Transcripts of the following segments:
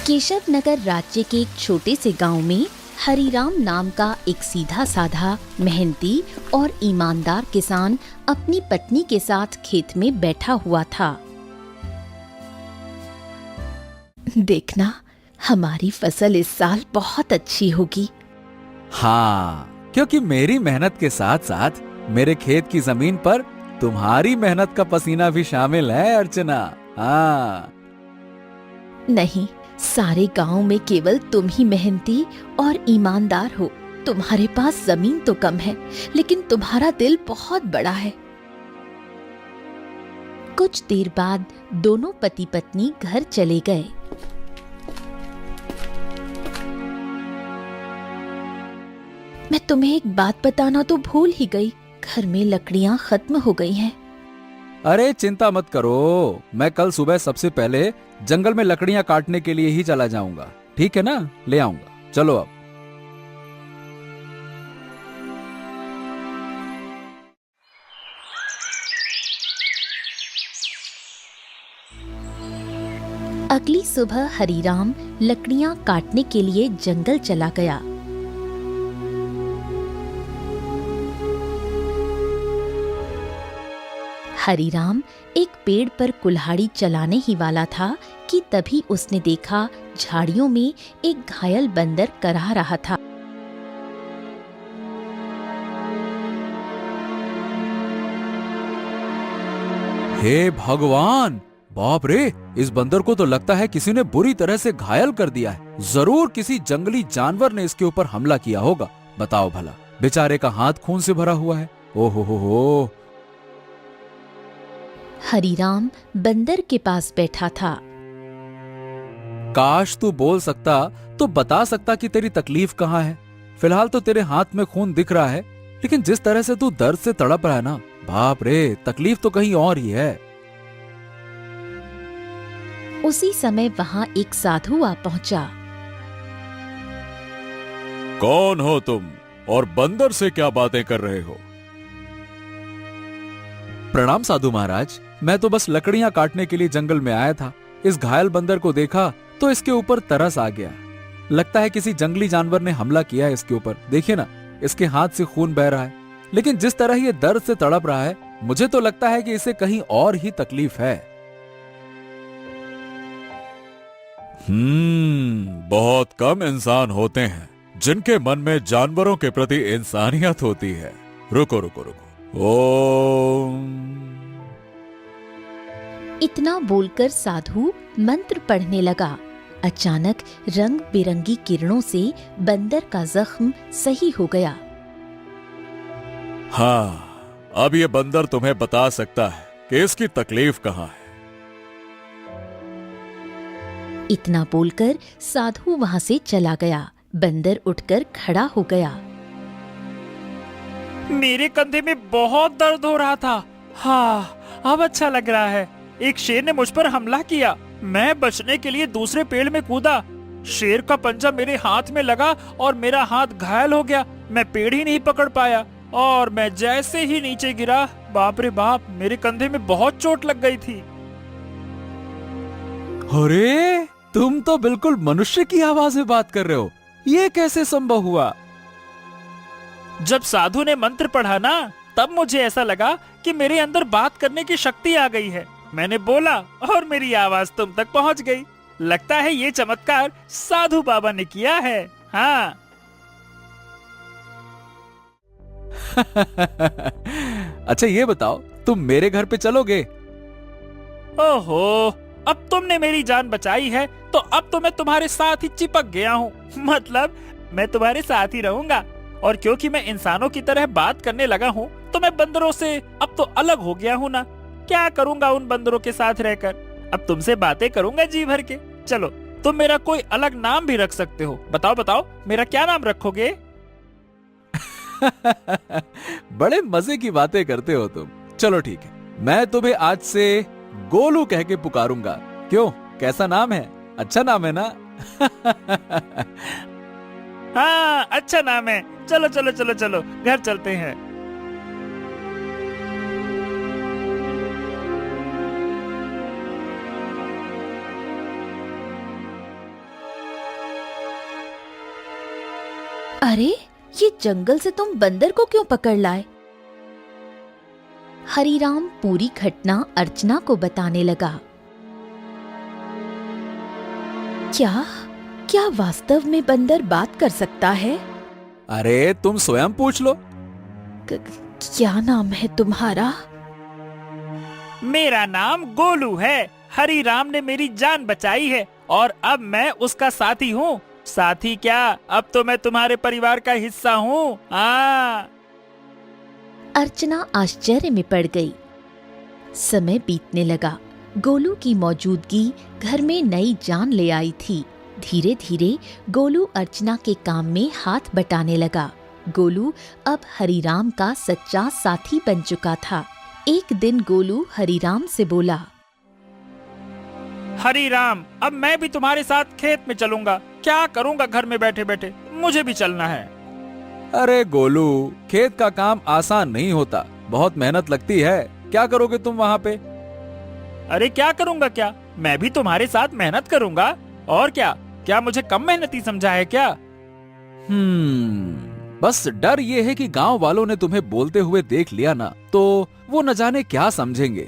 केशव नगर राज्य के एक छोटे से गांव में हरिराम नाम का एक सीधा साधा, मेहनती और ईमानदार किसान अपनी पत्नी के साथ खेत में बैठा हुआ था। देखना, हमारी फसल इस साल बहुत अच्छी होगी। हाँ, क्योंकि मेरी मेहनत के साथ साथ मेरे खेत की जमीन पर तुम्हारी मेहनत का पसीना भी शामिल है अर्चना। हाँ। नहीं, सारे गांव में केवल तुम ही मेहनती और ईमानदार हो। तुम्हारे पास जमीन तो कम है, लेकिन तुम्हारा दिल बहुत बड़ा है। कुछ देर बाद दोनों पति पत्नी घर चले गए। मैं तुम्हें एक बात बताना तो भूल ही गई, घर में लकड़ियां खत्म हो गई हैं। अरे चिंता मत करो, मैं कल सुबह सबसे पहले जंगल में लकड़ियां काटने के लिए ही चला जाऊंगा। ठीक है ना, ले आऊंगा। चलो अब। अगली सुबह हरिराम लकड़ियां काटने के लिए जंगल चला गया। हरिराम एक पेड़ पर कुल्हाड़ी चलाने ही वाला था कि तभी उसने देखा झाड़ियों में एक घायल बंदर करहा रहा था। हे भगवान, बाप रे, इस बंदर को तो लगता है किसी ने बुरी तरह से घायल कर दिया है। जरूर किसी जंगली जानवर ने इसके ऊपर हमला किया होगा। बताओ भला, बेचारे का हाथ खून से भरा हुआ है। ओहो हो। हरिराम बंदर के पास बैठा था। काश तू बोल सकता तो बता सकता कि तेरी तकलीफ कहाँ है। फिलहाल तो तेरे हाथ में खून दिख रहा है, लेकिन जिस तरह से तू दर्द से तड़प रहा है ना, बाप रे, तकलीफ तो कहीं और ही है। उसी समय वहां एक साधु आ पहुंचा। कौन हो तुम और बंदर से क्या बातें कर रहे हो? प्रणाम साधु महाराज, मैं तो बस लकड़ियां काटने के लिए जंगल में आया था। इस घायल बंदर को देखा तो इसके ऊपर तरस आ गया। लगता है किसी जंगली जानवर ने हमला किया है इसके ऊपर। देखिए ना, इसके हाथ से खून बह रहा है, लेकिन जिस तरह ये दर्द से तड़प रहा है, मुझे तो लगता है कि इसे कहीं और ही तकलीफ है। बहुत कम इंसान होते हैं जिनके मन में जानवरों के प्रति इंसानियत होती है। रुको रुको रुको। ओम। इतना बोलकर साधु मंत्र पढ़ने लगा। अचानक रंग बिरंगी किरणों से बंदर का जख्म सही हो गया। हाँ, अब ये बंदर तुम्हें बता सकता है कि इसकी तकलीफ कहाँ है। इतना बोलकर साधु वहां से चला गया। बंदर उठकर खड़ा हो गया। मेरे कंधे में बहुत दर्द हो रहा था। हाँ, अब अच्छा लग रहा है। एक शेर ने मुझ पर हमला किया। मैं बचने के लिए दूसरे पेड़ में कूदा। शेर का पंजा मेरे हाथ में लगा और मेरा हाथ घायल हो गया। मैं पेड़ ही नहीं पकड़ पाया और मैं जैसे ही नीचे गिरा, बाप रे बाप, मेरे कंधे में बहुत चोट लग गई थी। अरे, तुम तो बिल्कुल मनुष्य की आवाज में बात कर रहे हो। ये कैसे संभव हुआ? जब साधु ने मंत्र पढ़ा ना, तब मुझे ऐसा लगा कि मेरे अंदर बात करने की शक्ति आ गई है। मैंने बोला और मेरी आवाज तुम तक पहुंच गई। लगता है ये चमत्कार साधु बाबा ने किया है। हाँ। अच्छा ये बताओ, तुम मेरे घर पे चलोगे? ओहो, अब तुमने मेरी जान बचाई है, तो अब तो मैं तुम्हारे साथ ही चिपक गया हूँ। मतलब मैं तुम्हारे साथ ही रहूंगा। और क्योंकि मैं इंसानों की तरह बात करने लगा हूँ, तो मैं बंदरों से अब तो अलग हो गया हूँ ना। क्या करूंगा उन बंदरों के साथ रहकर? अब तुमसे बातें करूंगा जी भर के। चलो, तुम मेरा कोई अलग नाम भी रख सकते हो। बताओ बताओ, मेरा क्या नाम रखोगे? बड़े मजे की बातें करते हो तुम। चलो ठीक है, मैं तुम्हें आज से गोलू कह के पुकारूंगा। क्यों, कैसा नाम है? अच्छा नाम है ना? हाँ, अच्छा नाम है। चलो चलो चलो चलो, घर चलते हैं। अरे, ये जंगल से तुम बंदर को क्यों पकड़ लाए? हरीराम पूरी घटना अर्चना को बताने लगा। क्या क्या वास्तव में बंदर बात कर सकता है? अरे तुम स्वयं पूछ लो। क्या नाम है तुम्हारा? मेरा नाम गोलू है। हरीराम ने मेरी जान बचाई है और अब मैं उसका साथी हूँ। साथी क्या, अब तो मैं तुम्हारे परिवार का हिस्सा हूँ। अर्चना आश्चर्य में पड़ गई। समय बीतने लगा। गोलू की मौजूदगी घर में नई जान ले आई थी। धीरे धीरे गोलू अर्चना के काम में हाथ बटाने लगा। गोलू अब हरीराम का सच्चा साथी बन चुका था। एक दिन गोलू हरीराम से बोला, हरीराम, अब मैं भी तुम्हारे साथ खेत में चलूंगा। क्या करूंगा घर में बैठे बैठे, मुझे भी चलना है। अरे गोलू, खेत का काम आसान नहीं होता, बहुत मेहनत लगती है। क्या करोगे तुम वहाँ पे? अरे क्या करूंगा क्या, मैं भी तुम्हारे साथ मेहनत करूंगा। और क्या, क्या मुझे कम मेहनती समझा है क्या? बस डर ये है कि गांव वालों ने तुम्हें बोलते हुए देख लिया ना, तो वो न जाने क्या समझेंगे।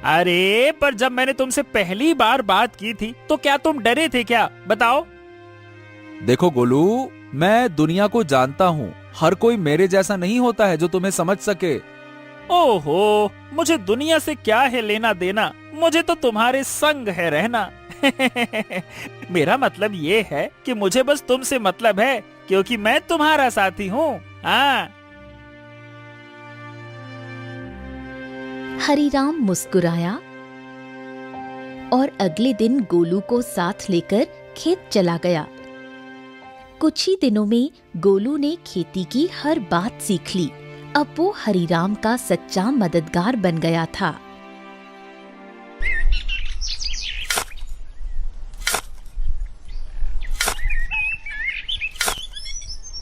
अरे पर जब मैंने तुमसे पहली बार बात की थी तो क्या तुम डरे थे क्या, बताओ? देखो गोलू, मैं दुनिया को जानता हूँ। हर कोई मेरे जैसा नहीं होता है जो तुम्हें समझ सके। ओहो, मुझे दुनिया से क्या है लेना देना, मुझे तो तुम्हारे संग है रहना। मेरा मतलब ये है कि मुझे बस तुमसे मतलब है, क्योंकि मैं तुम्हारा साथी हूँ। हरीराम मुस्कुराया और अगले दिन गोलू को साथ लेकर खेत चला गया। कुछ ही दिनों में गोलू ने खेती की हर बात सीख ली। अब वो हरीराम का सच्चा मददगार बन गया था।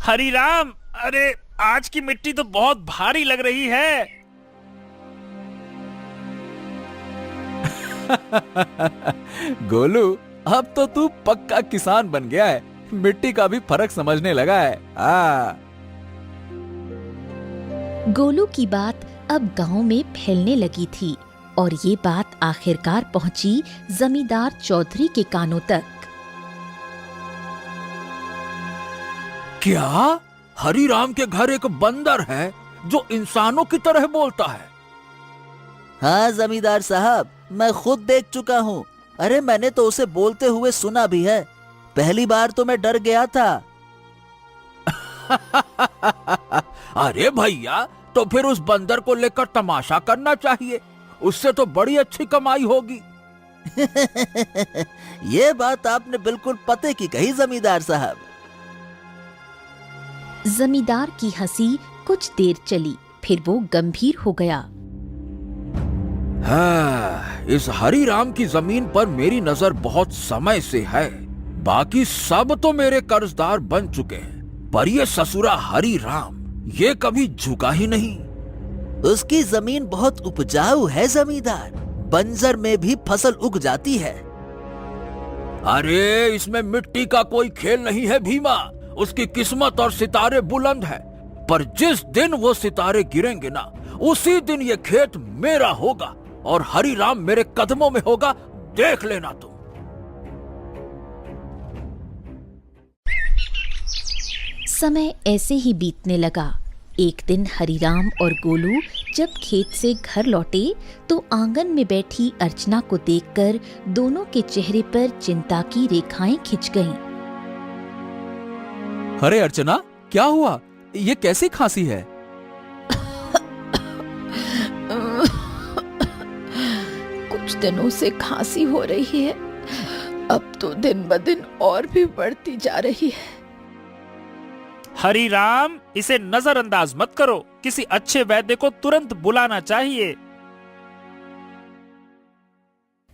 हरीराम, अरे आज की मिट्टी तो बहुत भारी लग रही है। गोलू, अब तो तू पक्का किसान बन गया है। मिट्टी का भी फर्क समझने लगा है। गोलू की बात अब गांव में फैलने लगी थी और ये बात आखिरकार पहुंची जमींदार चौधरी के कानों तक। क्या हरीराम के घर एक बंदर है जो इंसानों की तरह बोलता है? हाँ जमींदार साहब, मैं खुद देख चुका हूँ। अरे मैंने तो उसे बोलते हुए सुना भी है। पहली बार तो मैं डर गया था। अरे भैया, तो फिर उस बंदर को लेकर तमाशा करना चाहिए, उससे तो बड़ी अच्छी कमाई होगी। ये बात आपने बिल्कुल पते की कही जमींदार साहब। जमींदार की हंसी कुछ देर चली, फिर वो गंभीर हो गया। हाँ, इस हरीराम की जमीन पर मेरी नजर बहुत समय से है। बाकी सब तो मेरे कर्जदार बन चुके हैं, पर ये ससुरा हरीराम ये कभी झुका ही नहीं। उसकी जमीन बहुत उपजाऊ है जमींदार, बंजर में भी फसल उग जाती है। अरे इसमें मिट्टी का कोई खेल नहीं है भीमा। उसकी किस्मत और सितारे बुलंद है, पर जिस दिन वो सितारे गिरेंगे ना, उसी दिन ये खेत मेरा होगा और हरीराम मेरे कदमों में होगा, देख लेना तुम। समय ऐसे ही बीतने लगा। एक दिन हरीराम और गोलू जब खेत से घर लौटे तो आंगन में बैठी अर्चना को देखकर दोनों के चेहरे पर चिंता की रेखाएं खिंच गईं। अरे अर्चना, क्या हुआ? ये कैसी खांसी है? कुछ दिनों से खांसी हो रही है, अब तो दिन ब दिन और भी बढ़ती जा रही है। हरीराम, इसे नजरअंदाज मत करो, किसी अच्छे वैद्य को तुरंत बुलाना चाहिए।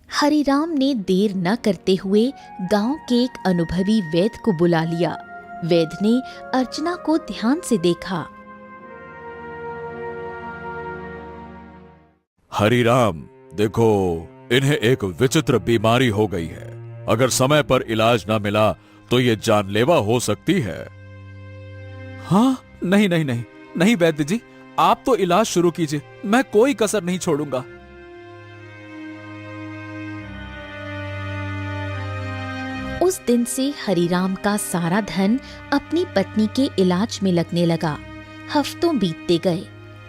हरीराम ने देर न करते हुए गांव के एक अनुभवी वैद्य को बुला लिया। वैद्य ने अर्चना को ध्यान से देखा। हरीराम, देखो, इन्हें एक विचित्र बीमारी हो गई है। अगर समय पर इलाज न मिला तो ये जानलेवा हो सकती है। हाँ, नहीं नहीं नहीं नहीं वैद्य जी, आप तो इलाज शुरू कीजिए, मैं कोई कसर नहीं छोड़ूंगा। उस दिन से हरिराम का सारा धन अपनी पत्नी के इलाज में लगने लगा। हफ्तों बीतते गए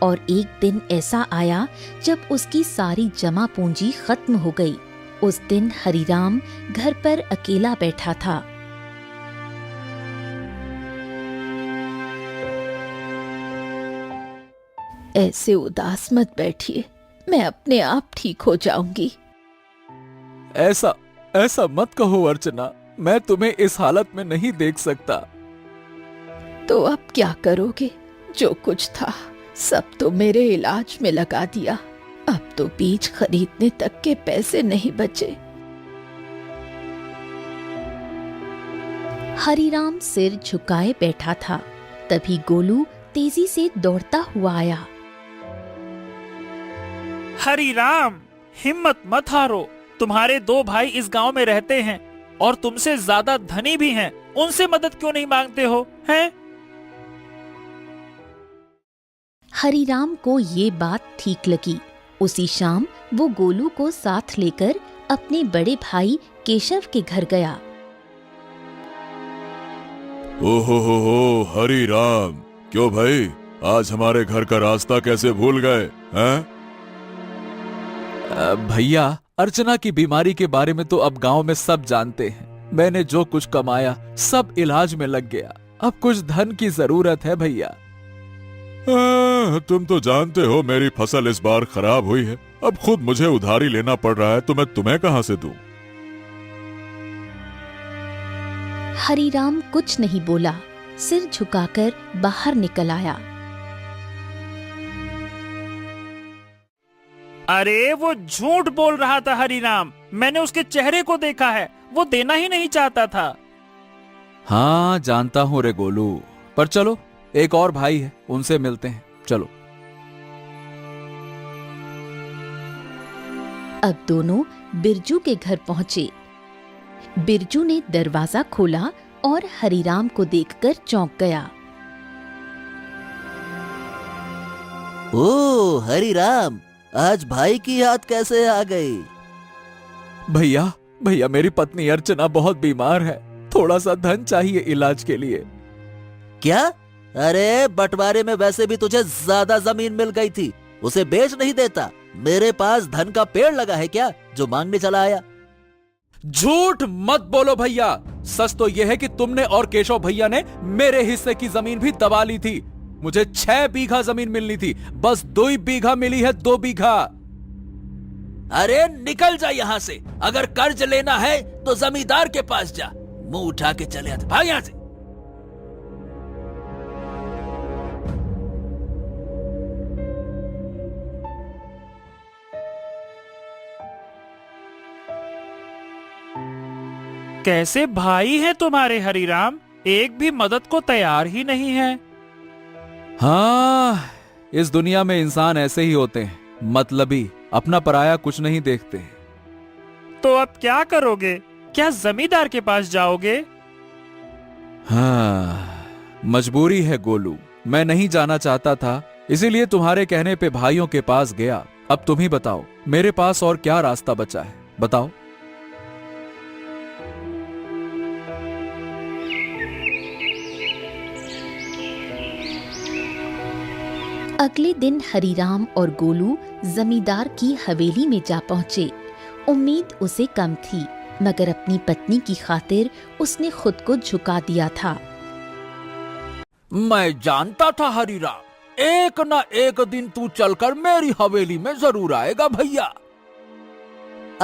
और एक दिन ऐसा आया जब उसकी सारी जमा पूंजी खत्म हो गई। उस दिन हरिराम घर पर अकेला बैठा था। ऐसे उदास मत बैठिए, मैं अपने आप ठीक हो जाऊंगी। ऐसा ऐसा मत कहो अर्चना, मैं तुम्हें इस हालत में नहीं देख सकता। तो अब क्या करोगे? जो कुछ था सब तो मेरे इलाज में लगा दिया। अब तो बीज खरीदने तक के पैसे नहीं बचे। हरिराम सिर झुकाए बैठा था। तभी गोलू तेजी से दौड़ता हुआ आया। हरिराम, हिम्मत मत हारो। तुम्हारे 2 भाई इस गांव में रहते हैं और तुमसे ज्यादा धनी भी हैं। उनसे मदद क्यों नहीं मांगते हो, हैं? हरिराम को ये बात ठीक लगी। उसी शाम वो गोलू को साथ लेकर अपने बड़े भाई केशव के घर गया। ओहो हो हरि राम, क्यों भाई, आज हमारे घर का रास्ता कैसे भूल गए हैं? भैया, अर्चना की बीमारी के बारे में तो अब गांव में सब जानते हैं। मैंने जो कुछ कमाया सब इलाज में लग गया। अब कुछ धन की जरूरत है भैया। तुम तो जानते हो मेरी फसल इस बार खराब हुई है। अब खुद मुझे उधारी लेना पड़ रहा है तो मैं तुम्हें कहां से दूं? हरिराम कुछ नहीं बोला, सिर झुकाकर बाहर निकल आया। अरे वो झूठ बोल रहा था हरिराम, मैंने उसके चेहरे को देखा है, वो देना ही नहीं चाहता था। हाँ जानता हूँ रे गोलू, पर चलो एक और भाई है, उनसे मिलते हैं, चलो। अब दोनों बिरजू के घर पहुंचे। बिरजू ने दरवाजा खोला और हरिराम को देखकर चौंक गया। ओ हरिराम, आज भाई की याद कैसे आ गई? भैया भैया, मेरी पत्नी अर्चना बहुत बीमार है, थोड़ा सा धन चाहिए इलाज के लिए। क्या? अरे बंटवारे में वैसे भी तुझे ज्यादा जमीन मिल गई थी, उसे बेच नहीं देता? मेरे पास धन का पेड़ लगा है क्या जो मांगने चला आया? झूठ मत बोलो भैया, सच तो यह है कि तुमने और केशव भैया ने मेरे हिस्से की जमीन भी दबा ली थी। मुझे 6 बीघा जमीन मिलनी थी, बस 2 बीघा मिली है, 2 बीघा। अरे निकल जा यहाँ से, अगर कर्ज लेना है तो जमींदार के पास जा, मुंह उठा के चले आते, भाग यहाँ से। कैसे भाई हैं तुम्हारे हरिराम, एक भी मदद को तैयार ही नहीं है। हाँ, इस दुनिया में इंसान ऐसे ही होते हैं, मतलबी, अपना पराया कुछ नहीं देखते। तो अब क्या करोगे? क्या जमींदार के पास जाओगे? हाँ, मजबूरी है गोलू, मैं नहीं जाना चाहता था, इसीलिए तुम्हारे कहने पे भाइयों के पास गया। अब तुम ही बताओ, मेरे पास और क्या रास्ता बचा है, बताओ। अगले दिन हरिराम और गोलू जमींदार की हवेली में जा पहुंचे। उम्मीद उसे कम थी, मगर अपनी पत्नी की खातिर उसने खुद को झुका दिया था। मैं जानता था हरिराम, एक न एक दिन तू चलकर मेरी हवेली में जरूर आएगा भैया।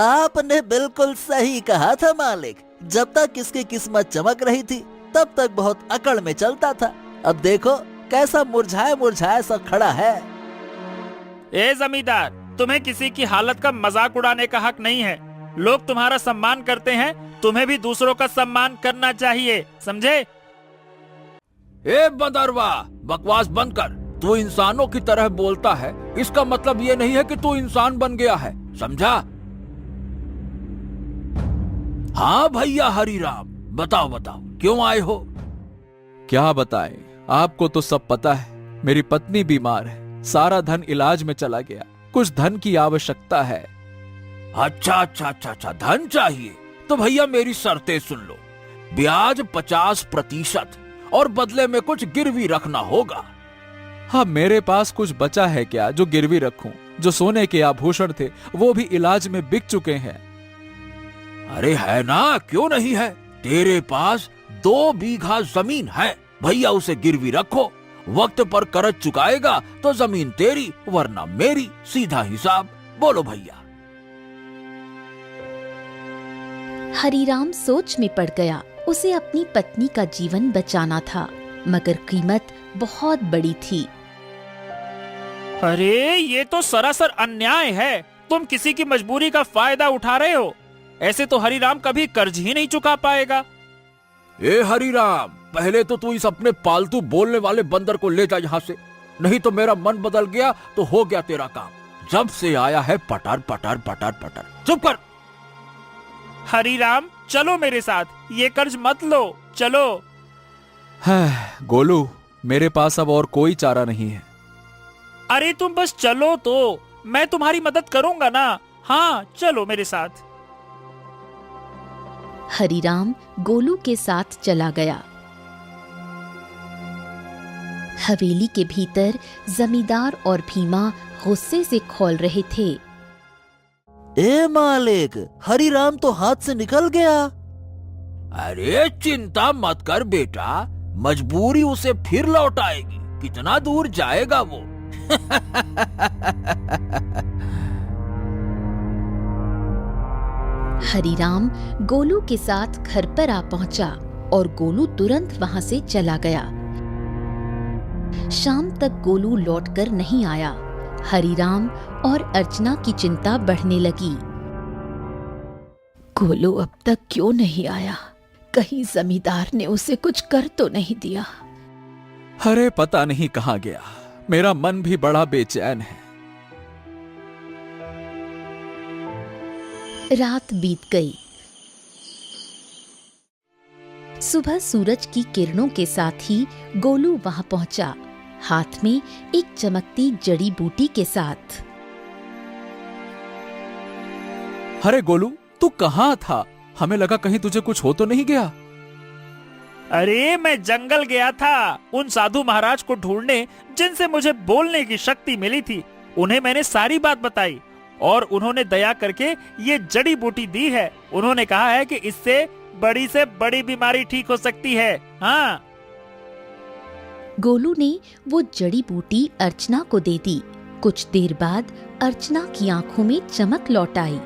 आपने बिल्कुल सही कहा था मालिक, जब तक इसकी किस्मत चमक रही थी तब तक बहुत अकड़ में चलता था। अब देखो कैसा मुरझाया मुरझाया सा खड़ा है। ए जमींदार, तुम्हें किसी की हालत का मजाक उड़ाने का हक नहीं है। लोग तुम्हारा सम्मान करते हैं, तुम्हें भी दूसरों का सम्मान करना चाहिए, समझे? ए बदरवा, बकवास बंद कर। तू इंसानों की तरह बोलता है, इसका मतलब ये नहीं है कि तू इंसान बन गया है, समझा? हाँ भैया हरिराम, बताओ बताओ, क्यों आए हो? क्या बताएं, आपको तो सब पता है, मेरी पत्नी बीमार है, सारा धन इलाज में चला गया, कुछ धन की आवश्यकता है। अच्छा, धन चाहिए तो भैया मेरी शर्तें सुन लो। ब्याज 50% और बदले में कुछ गिरवी रखना होगा। हाँ, मेरे पास कुछ बचा है क्या जो गिरवी रखूं? जो सोने के आभूषण थे वो भी इलाज में बिक चुके हैं। अरे है ना, क्यों नहीं है? तेरे पास 2 बीघा जमीन है, भैया उसे गिरवी रखो। वक्त पर कर्ज चुकाएगा तो जमीन तेरी वरना मेरी, सीधा हिसाब। बोलो भैया। हरीराम सोच में पड़ गया। उसे अपनी पत्नी का जीवन बचाना था, मगर कीमत बहुत बड़ी थी। अरे ये तो सरासर अन्याय है। तुम किसी की मजबूरी का फायदा उठा रहे हो। ऐसे तो हरीराम कभी कर्ज ही नहीं चुका पाएगा। ए हरीराम, पहले तो तू इस अपने पालतू बोलने वाले बंदर को ले जा यहाँ से, नहीं तो मेरा मन बदल गया तो हो गया तेरा काम। जब से आया है पटर पटर पटर पटर। चुप कर। हरीराम चलो मेरे साथ, ये कर्ज मत लो, चलो। गोलू, मेरे पास अब और कोई चारा नहीं है। अरे तुम बस चलो तो, मैं तुम्हारी मदद करूंगा ना। हाँ चलो मेरे साथ। हरीराम गोलू के साथ चला गया। हवेली के भीतर जमींदार और भीमा गुस्से से खौल रहे थे। ए मालिक, हरीराम तो हाथ से निकल गया। अरे चिंता मत कर बेटा, मजबूरी उसे फिर लौट आएगी। कितना दूर जाएगा वो? हरीराम गोलू के साथ घर पर आ पहुंचा और गोलू तुरंत वहां से चला गया। शाम तक गोलू लौटकर नहीं आया। हरीराम और अर्चना की चिंता बढ़ने लगी। गोलू अब तक क्यों नहीं आया? कहीं जमींदार ने उसे कुछ कर तो नहीं दिया? अरे पता नहीं कहाँ गया। मेरा मन भी बड़ा बेचैन है। रात बीत गई। सुबह सूरज की किरणों के साथ ही गोलू वहां पहुंचा, हाथ में एक चमकती जड़ी बूटी के साथ। अरे गोलू, तू कहाँ था? हमें लगा कहीं तुझे कुछ हो तो नहीं गया। अरे मैं जंगल गया था उन साधु महाराज को ढूंढने जिनसे मुझे बोलने की शक्ति मिली थी। उन्हें मैंने सारी बात बताई और उन्होंने दया करके ये जड़ी बूटी दी है। उन्होंने कहा है कि इससे बड़ी बीमारी ठीक हो सकती है। हाँ। गोलू ने वो जड़ी बूटी अर्चना को दे दी। कुछ देर बाद अर्चना की आंखों में चमक लौट आई।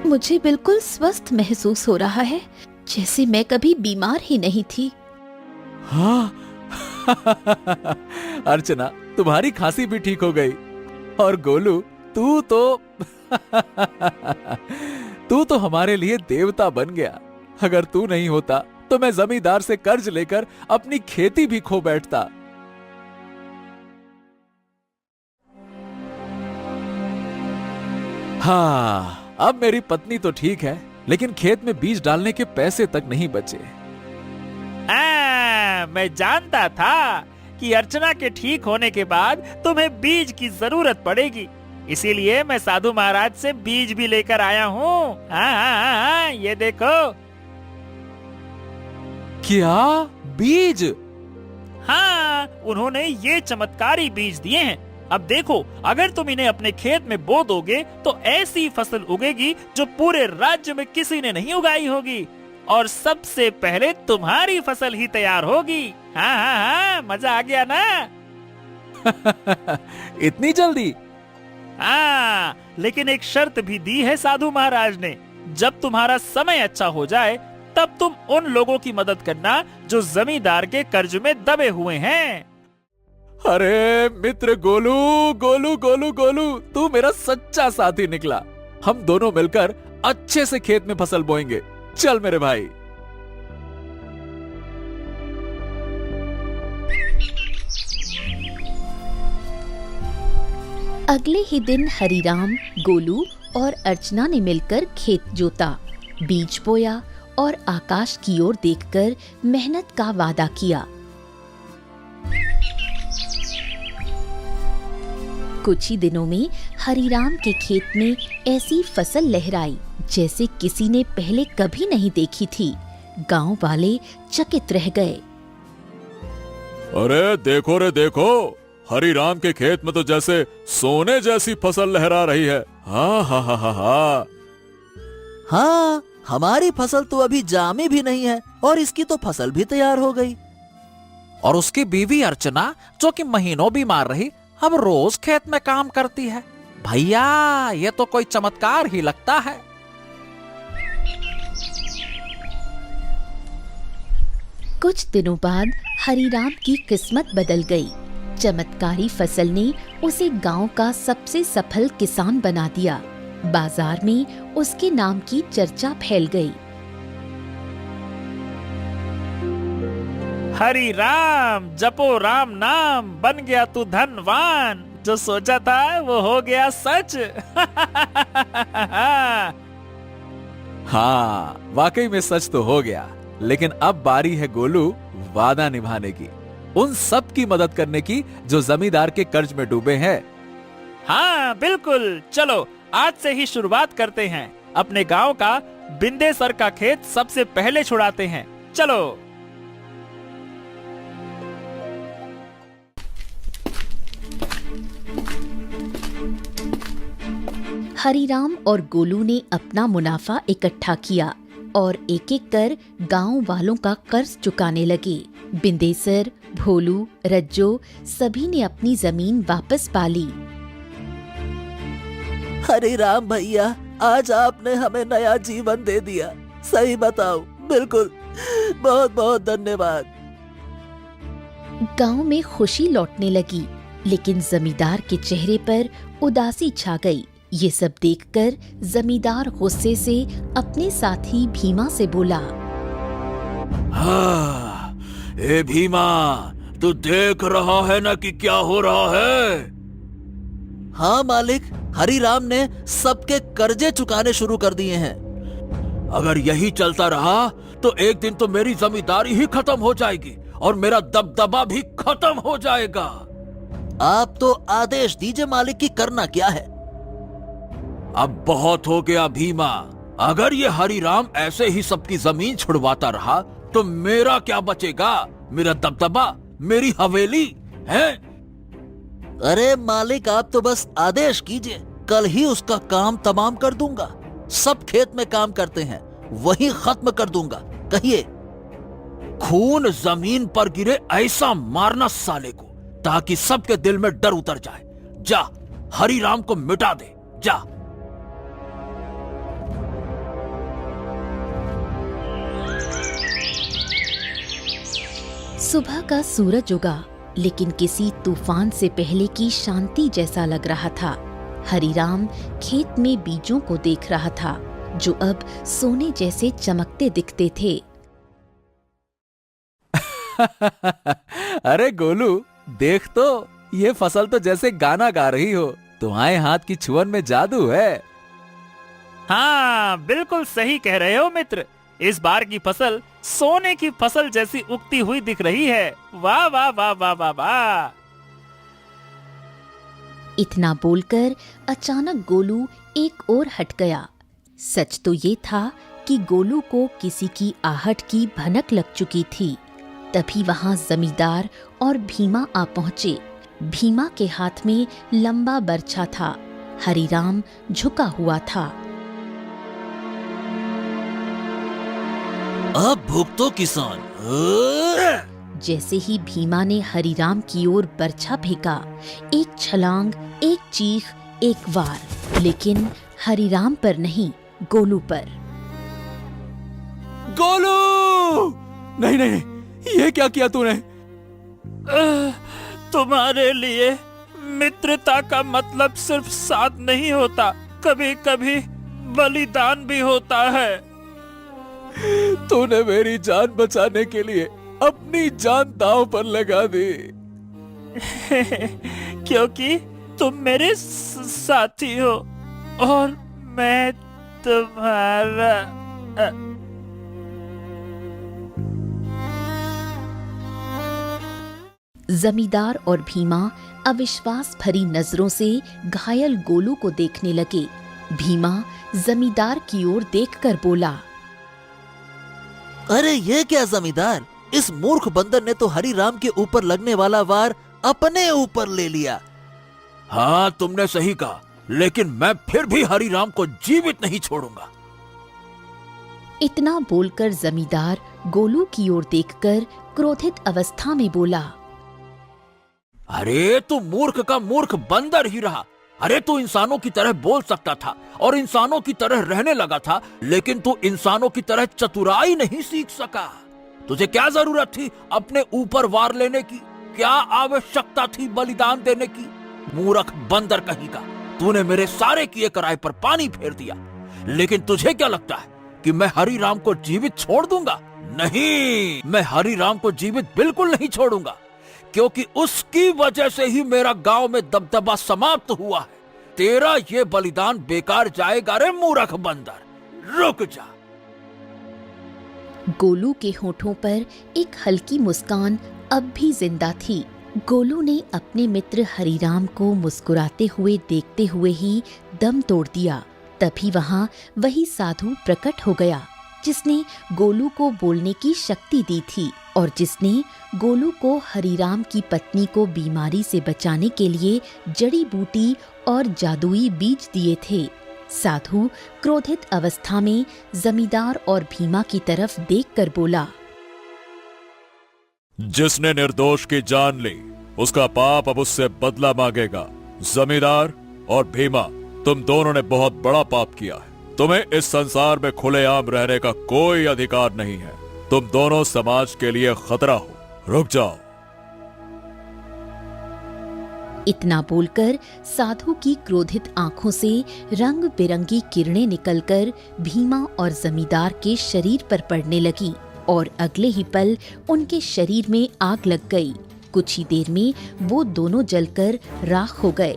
मुझे बिल्कुल स्वस्थ महसूस हो रहा है, जैसे मैं कभी बीमार ही नहीं थी। हाँ। अर्चना, तुम्हारी खांसी भी ठीक हो गई। और गोलू, तू तो हमारे लिए देवता बन गया। अगर तू नहीं होता तो मैं जमींदार से कर्ज लेकर अपनी खेती भी खो बैठता। हाँ, अब मेरी पत्नी तो ठीक है, लेकिन खेत में बीज डालने के पैसे तक नहीं बचे। मैं जानता था कि अर्चना के ठीक होने के बाद तुम्हें बीज की जरूरत पड़ेगी, इसीलिए मैं साधु महाराज से बीज भी लेकर आया हूँ। हाँ, ये देखो। क्या बीज? हाँ, उन्होंने ये चमत्कारी बीज दिए हैं। अब देखो, अगर तुम इन्हें अपने खेत में बो दोगे तो ऐसी फसल उगेगी जो पूरे राज्य में किसी ने नहीं उगाई होगी, और सबसे पहले तुम्हारी फसल ही तैयार होगी। हाँ, मजा आ गया ना? इतनी जल्दी? हाँ, लेकिन एक शर्त भी दी है साधु महाराज ने। जब तुम्हारा समय अच्छा हो जाए तब तुम उन लोगों की मदद करना जो जमींदार के कर्ज में दबे हुए हैं। अरे मित्र गोलू, गोलू गोलू गोलू, तू मेरा सच्चा साथी निकला। हम दोनों मिलकर अच्छे से खेत में फसल बोएंगे। चल मेरे भाई। अगले ही दिन हरीराम, गोलू और अर्चना ने मिलकर खेत जोता, बीज बोया और आकाश की ओर देखकर मेहनत का वादा किया। कुछ ही दिनों में हरीराम के खेत में ऐसी फसल लहराई जैसे किसी ने पहले कभी नहीं देखी थी। गांव वाले चकित रह गए। अरे देखो रे देखो, हरिराम के खेत में तो जैसे सोने जैसी फसल लहरा रही है। हाँ हाँ हाँ हाँ हाँ। हाँ, हमारी फसल तो अभी जामी भी नहीं है और इसकी तो फसल भी तैयार हो गई। और उसकी बीवी अर्चना, जो कि महीनों बीमार रही, अब रोज खेत में काम करती है। भैया, ये तो कोई चमत्कार ही लगता है। कुछ दिनों बाद हरीराम की किस्मत बदल गई। चमत्कारी फसल ने उसे गांव का सबसे सफल किसान बना दिया। बाजार में उसके नाम की चर्चा फैल गई। हरि राम, जपो राम नाम, बन गया तू धनवान। जो सोचा था वो हो गया सच। हाँ, वाकई में सच तो हो गया। लेकिन अब बारी है गोलू वादा निभाने की, उन सब की मदद करने की जो जमींदार के कर्ज में डूबे हैं। हाँ बिल्कुल, चलो आज से ही शुरुआत करते हैं। अपने गांव का बिंदेसर का खेत सबसे पहले छुड़ाते हैं। चलो। हरीराम और गोलू ने अपना मुनाफा इकट्ठा किया और एक एक कर गांव वालों का कर्ज चुकाने लगे। बिंदेसर, भोलू, रज्जो सभी ने अपनी जमीन वापस पा ली। हरिराम भैया, आज आपने हमें नया जीवन दे दिया। सही बताओ, बिल्कुल, बहुत बहुत धन्यवाद। गांव में खुशी लौटने लगी, लेकिन जमींदार के चेहरे पर उदासी छा गई। ये सब देखकर जमींदार गुस्से से अपने साथी भीमा से बोला, हाँ, ए भीमा, तू देख रहा है ना कि क्या हो रहा है? हाँ मालिक, हरिराम ने सबके कर्जे चुकाने शुरू कर दिए हैं। अगर यही चलता रहा तो एक दिन तो मेरी जमींदारी ही खत्म हो जाएगी और मेरा दबदबा भी खत्म हो जाएगा। आप तो आदेश दीजिए मालिक की करना क्या है। अब बहुत हो गया भीमा। अगर ये हरिराम ऐसे ही सबकी जमीन छुड़वाता रहा तो मेरा क्या बचेगा? मेरा दबदबा, मेरी हवेली है। अरे मालिक, आप तो बस आदेश कीजिए, कल ही उसका काम तमाम कर दूंगा। सब खेत में काम करते हैं, वही खत्म कर दूंगा। कहिए। खून जमीन पर गिरे ऐसा मारना साले को, ताकि सबके दिल में डर उतर जाए। जा, हरिराम को मिटा दे, जा। सुबह का सूरज उगा, लेकिन किसी तूफान से पहले की शांति जैसा लग रहा था। हरिराम खेत में बीजों को देख रहा था, जो अब सोने जैसे चमकते दिखते थे। अरे गोलू, देख तो, ये फसल तो जैसे गाना गा रही हो। तुम्हारे हाथ की छुअन में जादू है। हाँ बिल्कुल सही कह रहे हो मित्र। इस बार की फसल सोने की फसल जैसी उगती हुई दिख रही है। वाह वाह वाह वाह वाह वाह। इतना बोलकर अचानक गोलू एक ओर हट गया। सच तो ये था कि गोलू को किसी की आहट की भनक लग चुकी थी। तभी वहां जमींदार और भीमा आ पहुंचे। भीमा के हाथ में लंबा बर्छा था। हरिराम झुका हुआ था। अब भुगतो किसान। जैसे ही भीमा ने हरिराम की ओर बर्छा फेंका, एक छलांग, एक चीख, एक वार, लेकिन हरिराम पर नहीं, गोलू पर। गोलू! नहीं नहीं, ये क्या किया तूने? तुम्हारे लिए मित्रता का मतलब सिर्फ साथ नहीं होता, कभी कभी बलिदान भी होता है। तूने मेरी जान बचाने के लिए अपनी जान दांव पर लगा दी। क्योंकि तुम मेरे साथी हो और मैं तुम्हारा। जमींदार और भीमा अविश्वास भरी नजरों से घायल गोलू को देखने लगे। भीमा जमींदार की ओर देखकर बोला, अरे ये क्या जमींदार, इस मूर्ख बंदर ने तो हरिराम के ऊपर लगने वाला वार अपने ऊपर ले लिया। हाँ, तुमने सही कहा, लेकिन मैं फिर भी हरिराम को जीवित नहीं छोड़ूंगा। इतना बोलकर जमींदार गोलू की ओर देखकर क्रोधित अवस्था में बोला, अरे तू मूर्ख का मूर्ख बंदर ही रहा। अरे तू इंसानों की तरह बोल सकता था और इंसानों की तरह रहने लगा था, लेकिन तू इंसानों की तरह चतुराई नहीं सीख सका। तुझे क्या जरूरत थी अपने ऊपर वार लेने की? क्या आवश्यकता थी बलिदान देने की? मूर्ख बंदर कहीं का, तूने मेरे सारे किए कराए पर पानी फेर दिया। लेकिन तुझे क्या लगता है कि मैं हरिराम को जीवित छोड़ दूंगा? नहीं, मैं हरिराम को जीवित बिल्कुल नहीं छोड़ूंगा, क्योंकि उसकी वजह से ही मेरा गांव में दबदबा समाप्त हुआ है। तेरा ये बलिदान बेकार जाएगा रे मूर्ख बंदर, रुक जा। गोलू के होठों पर एक हल्की मुस्कान अब भी जिंदा थी। गोलू ने अपने मित्र हरिराम को मुस्कुराते हुए देखते हुए ही दम तोड़ दिया। तभी वहां वही साधु प्रकट हो गया जिसने गोलू को बोलने की शक्ति दी थी और जिसने गोलू को हरिराम की पत्नी को बीमारी से बचाने के लिए जड़ी बूटी और जादुई बीज दिए थे। साधु क्रोधित अवस्था में जमींदार और भीमा की तरफ देखकर बोला, जिसने निर्दोष की जान ली उसका पाप अब उससे बदला मांगेगा। जमींदार और भीमा, तुम दोनों ने बहुत बड़ा पाप किया है। तुम्हें इस संसार में खुलेआम रहने का कोई अधिकार नहीं है। तुम दोनों समाज के लिए खतरा हो। रुक जाओ। इतना बोलकर साधु की क्रोधित आंखों से रंग बिरंगी किरणें निकलकर भीमा और जमींदार के शरीर पर पड़ने लगी और अगले ही पल उनके शरीर में आग लग गई। कुछ ही देर में वो दोनों जलकर राख हो गए।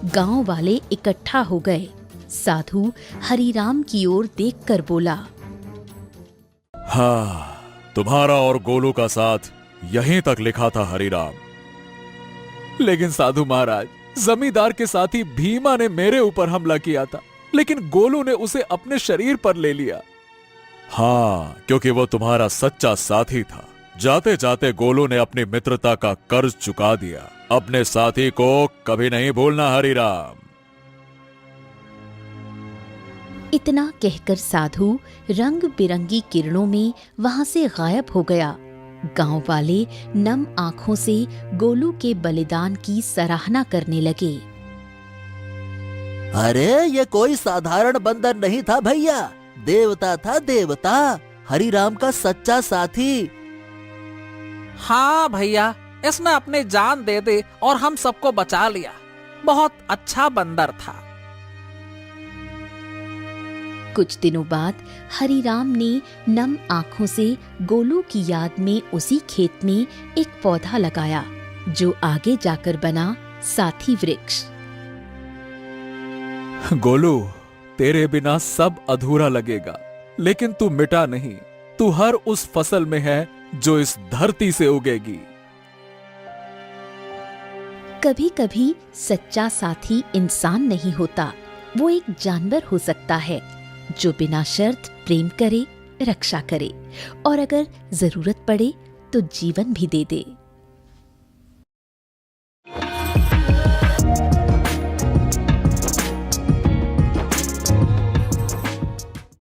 गांव वाले इकट्ठा हो गए। साधु हरिराम की ओर देखकर बोला, हाँ, तुम्हारा और गोलू का साथ यहीं तक लिखा था हरिराम। लेकिन साधु महाराज, जमींदार के साथी भीमा ने मेरे ऊपर हमला किया था, लेकिन गोलू ने उसे अपने शरीर पर ले लिया। हाँ, क्योंकि वो तुम्हारा सच्चा साथी था। जाते जाते गोलू ने अपनी मित्रता का कर्ज चुका दिया। अपने साथी को कभी नहीं भूलना हरिराम। इतना कहकर साधु रंग बिरंगी किरणों में वहां से गायब हो गया। गांव वाले नम आंखों से गोलू के बलिदान की सराहना करने लगे। अरे ये कोई साधारण बंदर नहीं था भैया, देवता था, देवता, हरिराम का सच्चा साथी। हाँ भैया, इसने अपनी जान दे दी और हम सबको बचा लिया। बहुत अच्छा बंदर था। कुछ दिनों बाद हरिराम ने नम आंखों से गोलू की याद में उसी खेत में एक पौधा लगाया जो आगे जाकर बना साथी वृक्ष। गोलू, तेरे बिना सब अधूरा लगेगा, लेकिन तू मिटा नहीं। तू हर उस फसल में है जो इस धरती से उगेगी। कभी कभी सच्चा साथी इंसान नहीं होता, वो एक जानवर हो सकता है जो बिना शर्त प्रेम करे, रक्षा करे और अगर जरूरत पड़े तो जीवन भी दे दे।